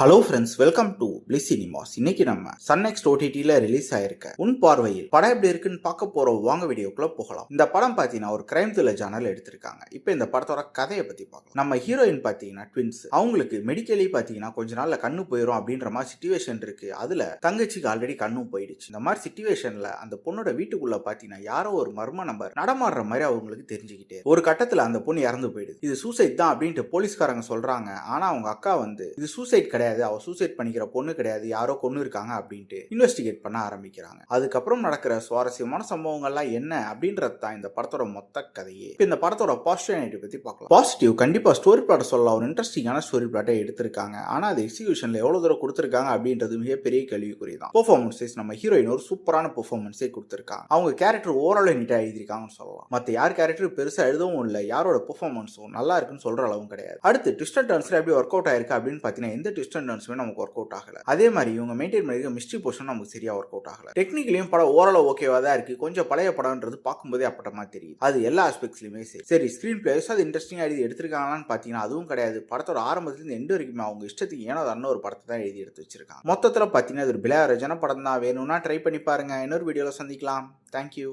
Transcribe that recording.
Hello friends, welcome to bliss cinemas. இன்னைக்கு நம்ம Sun next ஓடிடில release ஆயிருக்க உன் பார்வையில் படம் எப்படி இருக்குன்னு பார்க்க போறோம். வாங்க வீடியோக்குள்ள போகலாம். இந்த படம் பாத்தீங்கன்னா ஒரு கிரைம் த்ரில்லர் ஜானல் எடுத்திருக்காங்க. இப்போ இந்த படத்தோட கதையை பத்தி பார்க்கலாம். நம்ம ஹீரோயின் பாத்தீங்கன்னா ட்வின்ஸ். அவங்களுக்கு மெடிக்கலி பாத்தீங்கன்னா கொஞ்ச நாள்ல கண்ணு போயிடும் அப்படின்ற மாதிரி சிச்சுவேஷன் இருக்கு. அதுல தங்கச்சிக்கு ஆல்ரெடி கண்ணும் போயிடுச்சு. இந்த மாதிரி சிச்சுவேஷன்ல அந்த பொண்ணோட வீட்டுக்குள்ள பாத்தீங்கன்னா யாரோ ஒரு மர்ம நபர் நடமாடுற மாதிரி அவங்களுக்கு தெரிஞ்சுக்கிட்டே ஒரு கட்டத்துல அந்த பொண்ணு இறந்து போயிடுது. இது சூசைட் தான் அப்படின்ட்டு போலீஸ்காரங்க சொல்றாங்க. ஆனா அவங்க அக்கா வந்து இது சூசைட் கிடையாது, அவ சூசைட் பண்ணிக்கிற பொண்ணு கிடையாது, யாரோ கொன்னு இருக்காங்க அப்படின்ட்டு இன்வெஸ்டிகேட் பண்ண ஆரம்பிக்கிறாங்க. அதுக்கப்புறம் நடக்கிற சுவாரஸ்யமான சம்பவங்கள்லாம் என்ன அப்படின்றது தான் இந்த படத்தோட மொத்த கதையே. இந்த படத்தோட பாசிட்டிவ் பத்தி பார்க்கலாம். பாசிட்டிவ் கண்டிப்பா ஸ்டோரி பிளாட் சொல்லலாம். ஒரு இன்ட்ரெஸ்டிங்கான ஸ்டோரி பிளாட்டை எடுத்திருக்காங்க. ஆனா அது எக்ஸிகியூஷன்ல எவ்வளவு தூரம் கொடுத்திருக்காங்க அப்படின்றது மிகப்பெரிய கேள்விக்குறி தான். பெர்ஃபார்மன்ஸஸ் நம்ம ஹீரோயின் ஒரு சூப்பரான பெர்ஃபார்மன்ஸே கொடுத்திருக்காங்க. அவங்க கேரக்டர் ஓவரால் நீட்டா எழுதிருக்காங்கன்னு சொல்லலாம். மத்த யார் கேரக்டர் பெருசா எழுதவும் இல்லை, யாரோட பெர்ஃபார்மன்ஸும் நல்லா இருக்குன்னு சொல்ற அளவும் கிடையாது. அடுத்து ட்விஸ்ட் அண்ட் டர்ன்ஸ்ல எப்படி ஒர்க் அவுட் ஆயிருக்கு அப்படின்னு பாத்தீங்கன்னா எந்த ட்விஸ்ட் அண்ட் டர்ன்ஸுமே நமக்கு ஒர்க் அவுட் ஆகல. அதே மாதிரி இவங்க மெயின்டைன் பண்ணிருக்க மிஸ்ட்ரி போர்ஷன் நமக்கு சரியா ஒர்க் அவுட் ஆகல. டெக்னிக்கலியும் படம் ஓரளவு ஓகேவா தான் இருக்கு. கொஞ்சம் பழைய படம்ன்றது பார்க்கும்போதே அப்பட்டமா தெரியுது. அது எல்லா ஆஸ்பெக்ட்ஸ்லயுமே சரி. ஸ்கிரீன் பிளேஸ் அது இன்ட்ரெஸ்டிங்கா எழுதி எடுத்திருக்காங்களான்னு பாத்தீங்கன்னா அதுவும் கிடையாது. படத்தோட ஆரம்பத்துல இருந்து எண்டு வரைக்குமே அவங்க இஷ்டத்துக்கு ஏனோ ஒரு படத்தை தான் எழுதி எடுத்து வச்சிருக்காங்க. மொத்தத்துல பாத்தீங்கன்னா இது ஒரு பிலாரஜான படம் தான். வேணும்னா ட்ரை பண்ணி பாருங்க. இன்னொரு வீடியோல சந்திக்கலாம். தேங்க்யூ.